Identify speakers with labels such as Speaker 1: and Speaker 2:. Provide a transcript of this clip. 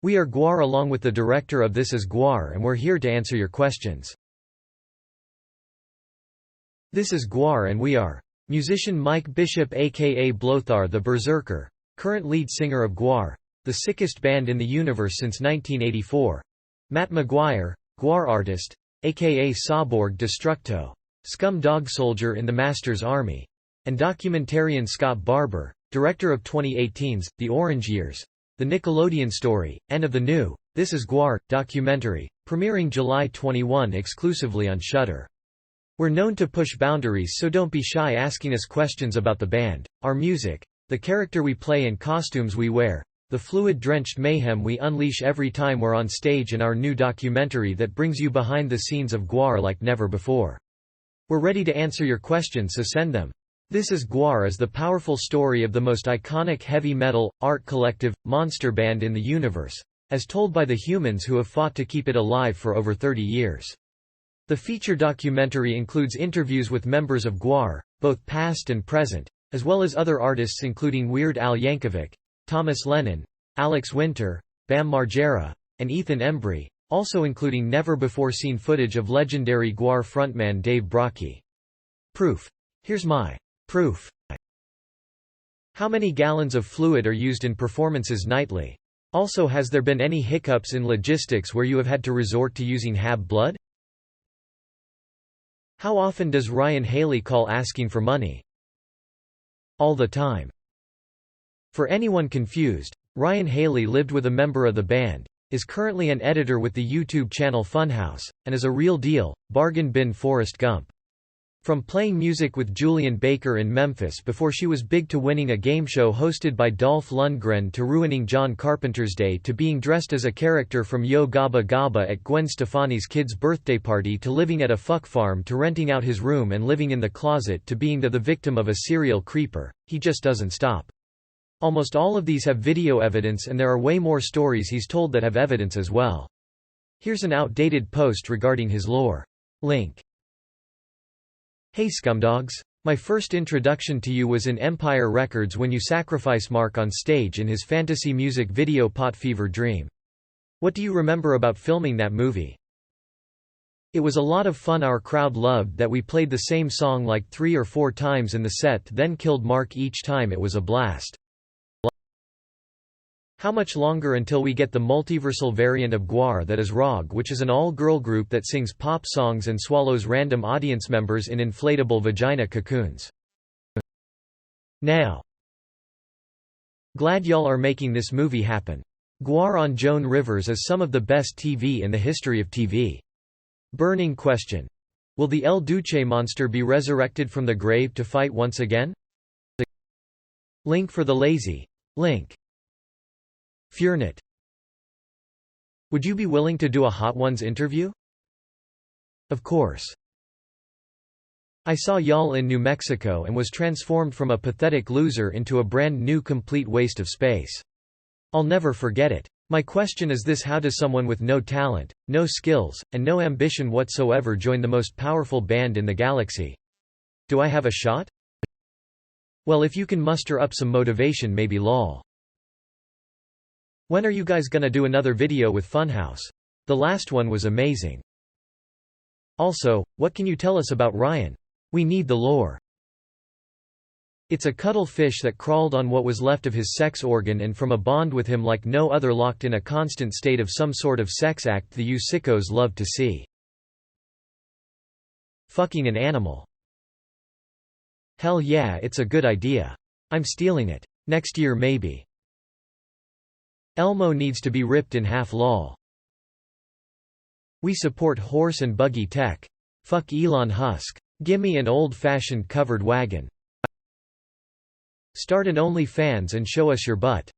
Speaker 1: We are GWAR along with the director of This Is GWAR, and we're here to answer your questions. This is GWAR and we are musician Mike Bishop aka Blothar the Berserker, current lead singer of GWAR, the sickest band in the universe since 1984. Matt McGuire, GWAR artist, aka Saborg Destructo, scum dog soldier in the Master's Army. And documentarian Scott Barber, director of 2018's The Orange Years, The Nickelodeon Story, and of the new This Is GWAR documentary, premiering July 21 exclusively on Shudder. We're known to push boundaries, so don't be shy asking us questions about the band, our music, the character we play and costumes we wear, the fluid-drenched mayhem we unleash every time we're on stage, and our new documentary that brings you behind the scenes of GWAR like never before. We're ready to answer your questions, so send them. This Is GWAR is the powerful story of the most iconic heavy metal, art collective, monster band in the universe, as told by the humans who have fought to keep it alive for over 30 years. The feature documentary includes interviews with members of GWAR, both past and present, as well as other artists including Weird Al Yankovic, Thomas Lennon, Alex Winter, Bam Margera, and Ethan Embry, also including never-before-seen footage of legendary GWAR frontman Dave Brockie. Proof. Here's my proof. How many gallons of fluid are used in performances nightly? Also, has there been any hiccups in logistics where you have had to resort to using HAB blood? How often does Ryan Haley call asking for money? All the time. For anyone confused, Ryan Haley lived with a member of the band, is currently an editor with the YouTube channel Funhouse, and is a real deal, bargain bin Forrest Gump. From playing music with Julian Baker in Memphis before she was big to winning a game show hosted by Dolph Lundgren to ruining John Carpenter's Day to being dressed as a character from Yo Gabba Gabba at Gwen Stefani's kid's birthday party to living at a fuck farm to renting out his room and living in the closet to being the victim of a serial creeper, he just doesn't stop. Almost all of these have video evidence, and there are way more stories he's told that have evidence as well. Here's an outdated post regarding his lore. Link. Hey scumdogs. My first introduction to you was in Empire Records when you sacrifice Mark on stage in his fantasy music video Pot Fever Dream. What do you remember about filming that movie? It was a lot of fun. Our crowd loved that we played the same song like 3 or 4 times in the set, then killed Mark each time. It was a blast. How much longer until we get the multiversal variant of GWAR that is ROG, which is an all-girl group that sings pop songs and swallows random audience members in inflatable vagina cocoons? Now. Glad y'all are making this movie happen. GWAR on Joan Rivers is some of the best TV in the history of TV. Burning question. Will the El Duce monster be resurrected from the grave to fight once again? Link for the lazy. Link. Fearnet. Would you be willing to do a Hot Ones interview? Of course. I saw y'all in New Mexico and was transformed from a pathetic loser into a brand new complete waste of space. I'll never forget it. My question is this: how does someone with no talent, no skills, and no ambition whatsoever join the most powerful band in the galaxy? Do I have a shot? Well, if you can muster up some motivation, maybe lol. When are you guys gonna do another video with Funhouse? The last one was amazing. Also, what can you tell us about Ryan? We need the lore. It's a cuddle fish that crawled on what was left of his sex organ and from a bond with him like no other, locked in a constant state of some sort of sex act the you sickos love to see. Fucking an animal. Hell yeah, it's a good idea. I'm stealing it. Next year maybe. Elmo needs to be ripped in half lol. We support horse and buggy tech. Fuck Elon Musk. Gimme an old-fashioned covered wagon. Start an OnlyFans and show us your butt.